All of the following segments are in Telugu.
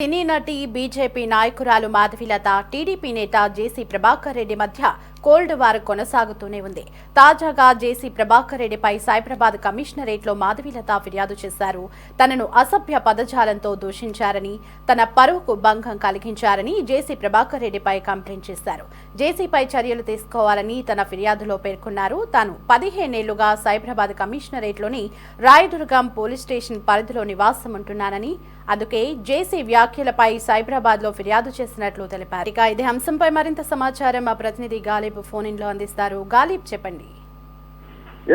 సినీ నటి బీజేపీ నాయకురాలు మాధవీలత టీడీపీ నేత జేసీ ప్రభాకర్ రెడ్డి మధ్య కోల్డ్ వార్ కొనసాగుతూనే ఉంది. తాజాగా జేసీ ప్రభాకర్ రెడ్డిపై సైబరాబాద్ కమిషనరేట్లో మాధవీలత ఫిర్యాదు చేశారు. తనను అసభ్య పదజాలంతో దూషించారని, తన పరువుకు భంగం కలిగించారని జేసీ ప్రభాకర్ రెడ్డిపై కంప్లైంట్ చేశారు. జేసీపై చర్యలు తీసుకోవాలని తన ఫిర్యాదులో పేర్కొన్నారు. తాను 15 ఏళ్లుగా సైబరాబాద్ కమిషనరేట్లోని రాయదుర్గం పోలీస్ స్టేషన్ పరిధిలో నివాసం ఉంటున్నానని, అందుకే జేసీ వ్యాఖ్యలపై సైబరాబాద్ లో ఫిర్యాదు చేసినట్లు తెలిపారు. ఇక ఇదే అంశంపై మరింత సమాచారం మా ప్రతినిధి గాలిబ్ ఫోన్ ఇన్ లో అందిస్తారు. గాలిబ్, చెప్పండి.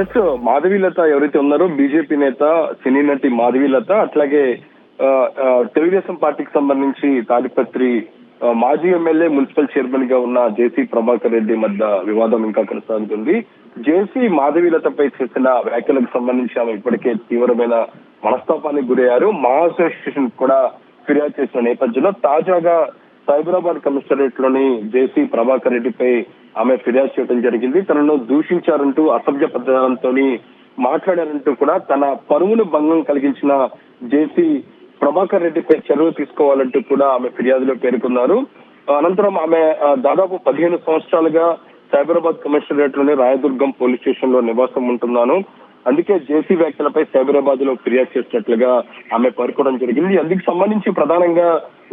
ఎస్, మాధవీలత ఎవరైతే ఉన్నారో బీజేపీ నేత సినీ నటి మాధవీలత, అట్లాగే తెలుగుదేశం పార్టీకి సంబంధించి తాడిపత్రి మాజీ ఎమ్మెల్యే మున్సిపల్ చైర్మన్ గా ఉన్న జేసీ ప్రభాకర్ రెడ్డి మధ్య వివాదం ఇంకా కొనసాగుతుంది. జేసీ మాధవీలతపై చేసిన వ్యాఖ్యలకు సంబంధించి ఆమె ఇప్పటికే తీవ్రమైన మనస్తాపానికి గురయ్యారు. మా అసోసియేషన్ కూడా ఫిర్యాదు చేసిన నేపథ్యంలో తాజాగా సైబరాబాద్ కమిషనరేట్ లోని జేసీ ప్రభాకర్ రెడ్డిపై ఆమె ఫిర్యాదు చేయడం జరిగింది. తనను దూషించారంటూ, అసభ్య పదాలతో మాట్లాడారంటూ కూడా తన పరువును భంగం కలిగించిన జేసీ ప్రభాకర్ రెడ్డిపై చర్యలు తీసుకోవాలంటూ కూడా ఆమె ఫిర్యాదులో పేర్కొన్నారు. అనంతరం ఆమె దాదాపు 15 సంవత్సరాలుగా సైబరాబాద్ కమిషనరేట్ లోని రాయదుర్గం పోలీస్ స్టేషన్ లో నివాసం ఉంటున్నాను, అందుకే జేసీ వ్యాఖ్యలపై సైబరాబాద్ లో ఫిర్యాదు చేసినట్లుగా ఆమె పేర్కొనడం జరిగింది. అందుకు సంబంధించి ప్రధానంగా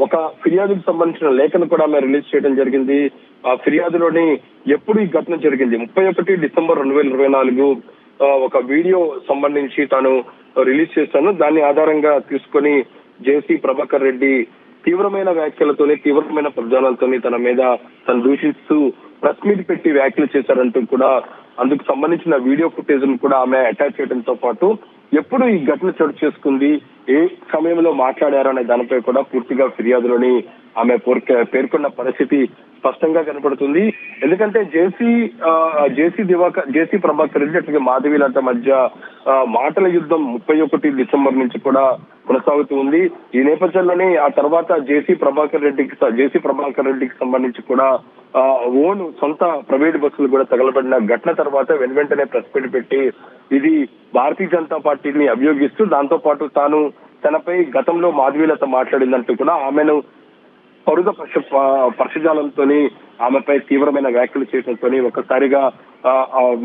ఒక ఫిర్యాదుకు సంబంధించిన లేఖను కూడా ఆమె రిలీజ్ చేయడం జరిగింది. ఆ ఫిర్యాదులోని ఎప్పుడు ఈ ఘటన జరిగింది, 31 డిసెంబర్ 2024 ఒక వీడియో సంబంధించి తాను రిలీజ్ చేశాను. దాన్ని ఆధారంగా తీసుకొని జేసీ ప్రభాకర్ రెడ్డి తీవ్రమైన వ్యాఖ్యలతోనే, తీవ్రమైన పదజాలంతోనే తన మీద తను దూషిస్తూ ప్రెస్ మీట్ పెట్టి వ్యాఖ్యలు చేశారంటూ కూడా అందుకు సంబంధించిన వీడియో ఫుటేజ్ ను కూడా ఆమె అటాచ్ చేయడంతో పాటు ఎప్పుడు ఈ ఘటన చోటు చేసుకుంది, ఏ సమయంలో మాట్లాడారు అనే దానిపై కూడా పూర్తిగా ఫిర్యాదులోని ఆమె పేర్కొన్న పరిస్థితి స్పష్టంగా కనపడుతుంది. ఎందుకంటే జేసీ ప్రభాకర్ రెడ్డి అట్లాగే మాధవీలత మధ్య మాటల యుద్ధం 31 డిసెంబర్ నుంచి కూడా కొనసాగుతూ ఉంది. ఈ నేపథ్యంలోనే ఆ తర్వాత జేసీ ప్రభాకర్ రెడ్డికి సంబంధించి కూడా ఓన్ సొంత ప్రైవేట్ బస్సులు కూడా తగలబడిన ఘటన తర్వాత వెంటనే ప్రెస్ మీట్ పెట్టి ఇది భారతీయ జనతా పార్టీని అభియోగిస్తూ, దాంతో పాటు తాను తనపై గతంలో మాధవీలత మాట్లాడిందంటూ కూడా ఆమెను పరుద పరశజాలంతో ఆమెపై తీవ్రమైన వ్యాఖ్యలు చేయడంతో ఒక్కసారిగా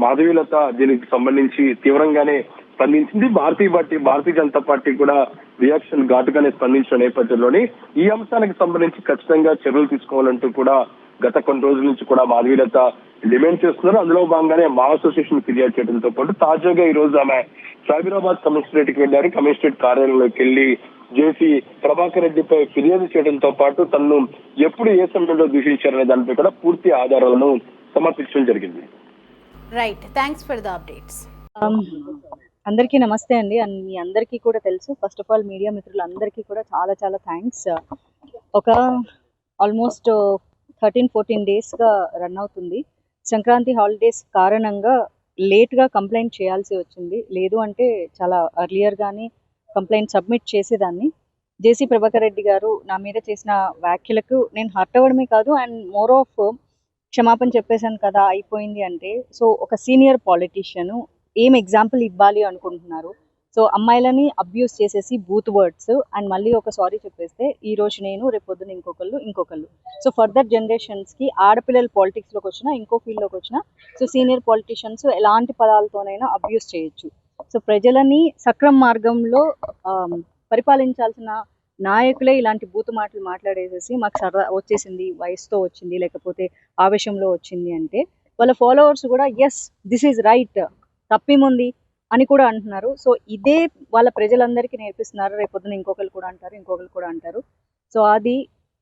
మాధవీలత దీనికి సంబంధించి తీవ్రంగానే స్పందించింది. భారతీయ జనతా పార్టీ కూడా రియాక్షన్ ఘాటుగానే స్పందించిన నేపథ్యంలోని ఈ అంశానికి సంబంధించి ఖచ్చితంగా చర్యలు తీసుకోవాలంటూ కూడా గత కొన్ని రోజుల నుంచి కూడా మాధవీలత డిమాండ్ చేస్తున్నారు. అందులో భాగంగానే మా అసోసియేషన్ ఫిర్యాదు చేయడంతో పాటు తాజాగా ఈ రోజు ఆమె సైబరాబాద్ కమిషనరేట్ కి వెళ్లారు. కమిషనరేట్ కార్యాలయంలోకి వెళ్లి జేసీ ప్రభాకర్ రెడ్డిపై ఫిర్యాదు చేయడంతో పాటు తనను ఎప్పుడు ఏ సమయంలో దూషించారనే దానిపై కూడా పూర్తి ఆధారాలను సమర్పించడం జరిగింది. Right, thanks for the updates. అందరికీ నమస్తే అండి. మీ అందరికీ కూడా తెలుసు, ఫస్ట్ ఆఫ్ ఆల్ మీడియా మిత్రులందరికీ కూడా చాలా చాలా థ్యాంక్స్. ఒక ఆల్మోస్ట్ 13-14 డేస్గా రన్ అవుతుంది. సంక్రాంతి హాలిడేస్ కారణంగా లేట్గా కంప్లైంట్ చేయాల్సి వచ్చింది. లేదు అంటే చాలా అర్లియర్గానే కంప్లైంట్ సబ్మిట్ చేసేదాన్ని. జేసీ ప్రభాకర్ రెడ్డి గారు నా మీద చేసిన వ్యాఖ్యలకు నేను హర్ట్ అవ్వడమే కాదు, అండ్ మోర్ ఆఫ్ క్షమాపణ చెప్పేశాను కదా అయిపోయింది అంటే, సో ఒక సీనియర్ పాలిటీషియన్ ఏం ఎగ్జాంపుల్ ఇవ్వాలి అనుకుంటున్నారు? సో అమ్మాయిలని అబ్యూస్ చేసేసి బూత్ వర్డ్స్ అండ్ మళ్ళీ ఒక సారీ చెప్పేస్తే ఈ రోజు నేను, రేపు పొద్దున ఇంకొకళ్ళు సో ఫర్దర్ జనరేషన్స్కి ఆడపిల్లలు పాలిటిక్స్లోకి వచ్చినా, ఇంకో ఫీల్డ్లోకి వచ్చినా, సో సీనియర్ పాలిటీషియన్స్ ఎలాంటి పదాలతోనైనా అబ్యూస్ చేయొచ్చు. సో ప్రజలని సక్రమ మార్గంలో పరిపాలించాల్సిన నాయకులే ఇలాంటి బూతు మాటలు మాట్లాడేసేసి మాకు సరదా వచ్చేసింది, వయసుతో వచ్చింది, లేకపోతే ఆవేశంలో వచ్చింది అంటే వాళ్ళ ఫాలోవర్స్ కూడా ఎస్ దిస్ ఈజ్ రైట్, తప్పేముంది అని కూడా అంటున్నారు. సో ఇదే వాళ్ళ ప్రజలందరికీ నేర్పిస్తున్నారు. రేపొద్దున ఇంకొకరు కూడా అంటారు. సో అది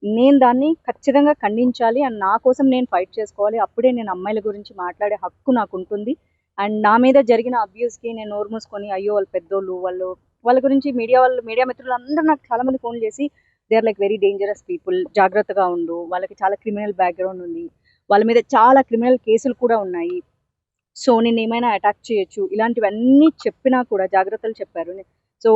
నేను దాన్ని ఖచ్చితంగా ఖండించాలి అండ్ నా కోసం నేను ఫైట్ చేసుకోవాలి. అప్పుడే నేను అమ్మాయిల గురించి మాట్లాడే హక్కు నాకు ఉంటుంది. అండ్ నా మీద జరిగిన అబ్యూస్కి నేను నోరు మూసుకొని అయ్యో వాళ్ళు పెద్దోళ్ళు, వాళ్ళ గురించి మీడియా మిత్రులు అందరూ నాకు చాలా మంది ఫోన్ చేసి they are like very dangerous people, జాగ్రత్తగా ఉండు, వాళ్ళకి చాలా క్రిమినల్ బ్యాక్గ్రౌండ్ ఉంది, వాళ్ళ మీద చాలా క్రిమినల్ కేసులు కూడా ఉన్నాయి, సో నేను ఏమైనా అటాక్ చేయొచ్చు, ఇలాంటివన్నీ చెప్పినా కూడా జాగ్రత్తలు చెప్పారు. సో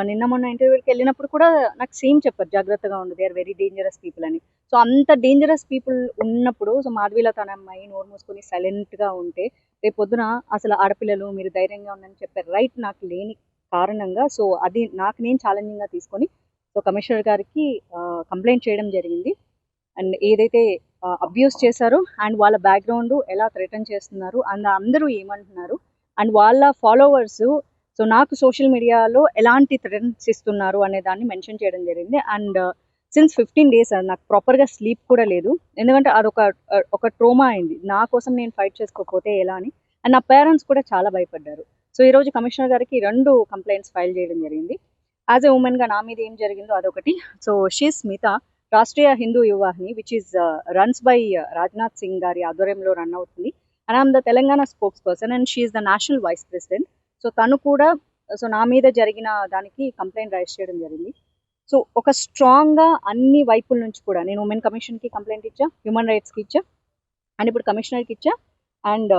నిన్న మొన్న ఇంటర్వ్యూకి వెళ్ళినప్పుడు కూడా నాకు సేమ్ చెప్పారు, జాగ్రత్తగా ఉండు, they are very dangerous people అని. సో అంత డేంజరస్ పీపుల్ ఉన్నప్పుడు సో మాధవీలత అనే అమ్మాయి నోరు మూసుకొని సైలెంట్గా ఉంటే రేపు పొద్దున అసలు ఆడపిల్లలు మీరు ధైర్యంగా ఉందని చెప్పారు రైట్ నాకు లేని కారణంగా, సో అది నాకు నేను ఛాలెంజింగ్గా తీసుకొని సో కమిషనర్ గారికి కంప్లైంట్ చేయడం జరిగింది. అండ్ ఏదైతే అబ్యూస్ చేశారో అండ్ వాళ్ళ బ్యాక్గ్రౌండ్ ఎలా థ్రెటన్ చేస్తున్నారు అండ్ అందరూ ఏమంటున్నారు అండ్ వాళ్ళ ఫాలోవర్స్ సో నాకు సోషల్ మీడియాలో ఎలాంటి థ్రెటన్స్ ఇస్తున్నారు అనే దాన్ని మెన్షన్ చేయడం జరిగింది. అండ్ సిన్స్ 15 days నాకు ప్రాపర్గా స్లీప్ కూడా లేదు, ఎందుకంటే అదొక ట్రోమా అయింది. నా కోసం నేను ఫైట్ చేసుకోకపోతే ఎలా అని. అండ్ నా పేరెంట్స్ కూడా చాలా భయపడ్డారు. సో ఈరోజు కమిషనర్ గారికి 2 కంప్లైంట్స్ ఫైల్ చేయడం జరిగింది. యాజ్ ఎ ఉమెన్గా నా మీద ఏం జరిగిందో అదొకటి. So she Smitha, Rashtriya Hindu Yuva Vahini which is runs by Rajnath Singh గారి ఆధ్వర్యంలో రన్ అవుతుంది. And I'm the Telangana spokesperson and she is the national vice president. So తను కూడా సో నా మీద జరిగిన దానికి కంప్లైంట్ రైజ్ చేయడం జరిగింది. సో ఒక స్ట్రాంగ్గా అన్ని వైపుల నుంచి కూడా నేను ఉమెన్ కమిషన్కి కంప్లైంట్ ఇచ్చా, హ్యూమన్ రైట్స్కి ఇచ్చా, అండ్ ఇప్పుడు కమిషనర్కి ఇచ్చా, అండ్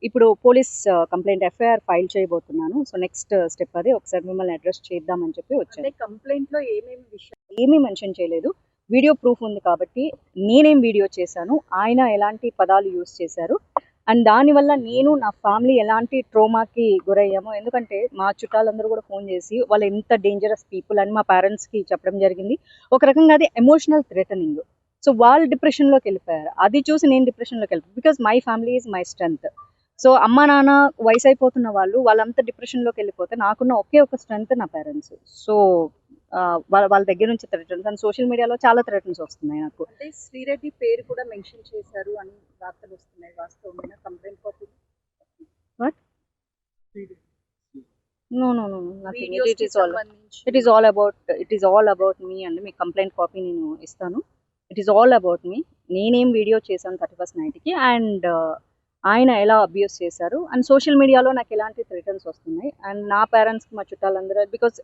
ఇప్పుడు పోలీస్ కంప్లైంట్ ఎఫ్ఐఆర్ ఫైల్ చేయబోతున్నాను. సో నెక్స్ట్ స్టెప్ అదే, ఒకసారి మిమ్మల్ని అడ్రస్ చేద్దామని చెప్పి వచ్చాను. కంప్లైంట్లో ఏమేమి విషయం ఏమీ మెన్షన్ చేయలేదు, వీడియో ప్రూఫ్ ఉంది కాబట్టి నేనేం వీడియో చేశాను, ఆయన ఎలాంటి పదాలు యూజ్ చేశారు అండ్ దానివల్ల నేను నా ఫ్యామిలీ ఎలాంటి ట్రోమాకి గురయ్యామో. ఎందుకంటే మా చుట్టాలందరూ కూడా ఫోన్ చేసి వాళ్ళు ఎంత డేంజరస్ పీపుల్ అని మా పేరెంట్స్కి చెప్పడం జరిగింది. ఒక రకంగా అది ఎమోషనల్ థ్రెటనింగ్. సో వాళ్ళు డిప్రెషన్లోకి వెళ్ళిపోయారు, అది చూసి నేను డిప్రెషన్లోకి వెళ్ళిపోయాను. Because my family is my strength. So అమ్మ నాన్న వయసు అయిపోతున్న వాళ్ళంతా డిప్రెషన్లోకి వెళ్ళిపోతే నాకున్న ఒకే ఒక స్ట్రెంగ్త్ నా పేరెంట్స్. సో వాళ్ళ దగ్గర నుంచి థ్రెటన్స్ అండ్ సోషల్ మీడియాలో చాలా థ్రెటన్స్ వస్తున్నాయి నాకు. అంటే శ్రీరెడ్డి పేరు కూడా మెన్షన్ చేశారు అని వార్తలు వస్తున్నాయి, వాస్తవమైన complaint copy? What? No, nothing. Videos కి సంబంధించి It is all about me అండి. మీకు కంప్లైంట్ కాపీ నేను ఇస్తాను. It is all about me. నేనేం వీడియో చేశాను 31st నైట్కి అండ్ ఆయన ఎలా అబ్యూస్ చేశారు అండ్ సోషల్ మీడియాలో నాకు ఎలాంటి థ్రెటన్స్ వస్తున్నాయి అండ్ నా పేరెంట్స్కి మా చుట్టాలందరూ, బికాజ్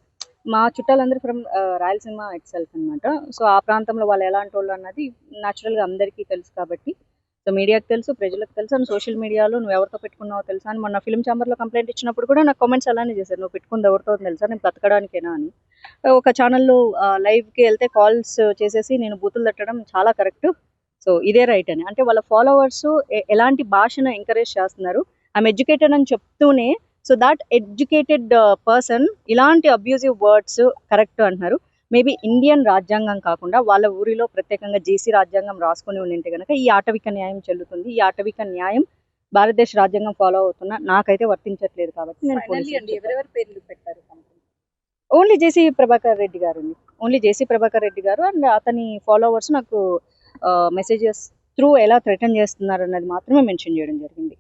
మా చుట్టాలందరూ ఫ్రమ్ రాయలసీమ ఇట్ సెల్ఫ్ అనమాట. సో ఆ ప్రాంతంలో వాళ్ళు ఎలాంటి వాళ్ళు అన్నది న్యాచురల్గా అందరికీ తెలుసు కాబట్టి, సో మీడియాకి తెలుసు, ప్రజలకు తెలుసు అండ్ సోషల్ మీడియాలో నువ్వు ఎవరితో పెట్టుకున్నావో తెలుసా అని మొన్న ఫిల్మ్ ఛాంబర్లో కంప్లైంట్ ఇచ్చినప్పుడు కూడా నాకు కామెంట్స్ అలానే చేశారు, నువ్వు పెట్టుకుంది ఎవరితో తెలుసా, నేను బతకడానికేనా అని. ఒక ఛానల్లో లైవ్కి వెళ్తే కాల్స్ చేసేసి నేను బూతులు తట్టడం చాలా కరెక్ట్, సో ఇదే రైట్ అని. అంటే వాళ్ళ ఫాలోవర్స్ ఎలాంటి భాషను ఎంకరేజ్ చేస్తున్నారు, ఐఎమ్ ఎడ్యుకేటెడ్ అని చెప్తూనే సో దాట్ ఎడ్యుకేటెడ్ పర్సన్ ఇలాంటి అబ్యూజివ్ వర్డ్స్ కరెక్ట్ అంటున్నారు. మేబీ ఇండియన్ రాజ్యాంగం కాకుండా వాళ్ళ ఊరిలో ప్రత్యేకంగా జేసీ రాజ్యాంగం రాసుకొని ఉండింటే కనుక ఈ ఆటవిక న్యాయం చెల్లుతుంది. ఈ ఆటవిక న్యాయం భారతదేశ రాజ్యాంగం ఫాలో అవుతున్నా నాకైతే వర్తించట్లేదు కాబట్టి నేను ఎవరెవరి పేర్లు పెట్టారు? ఓన్లీ జేసీ ప్రభాకర్ రెడ్డి గారు అండి, ఓన్లీ జేసీ ప్రభాకర్ రెడ్డి గారు అండ్ అతని ఫాలోవర్స్ నాకు మెసేజెస్ త్రూ ఎలా థ్రెటన్ చేస్తున్నారు అన్నది మాత్రమే మెన్షన్ చేయడం జరిగింది.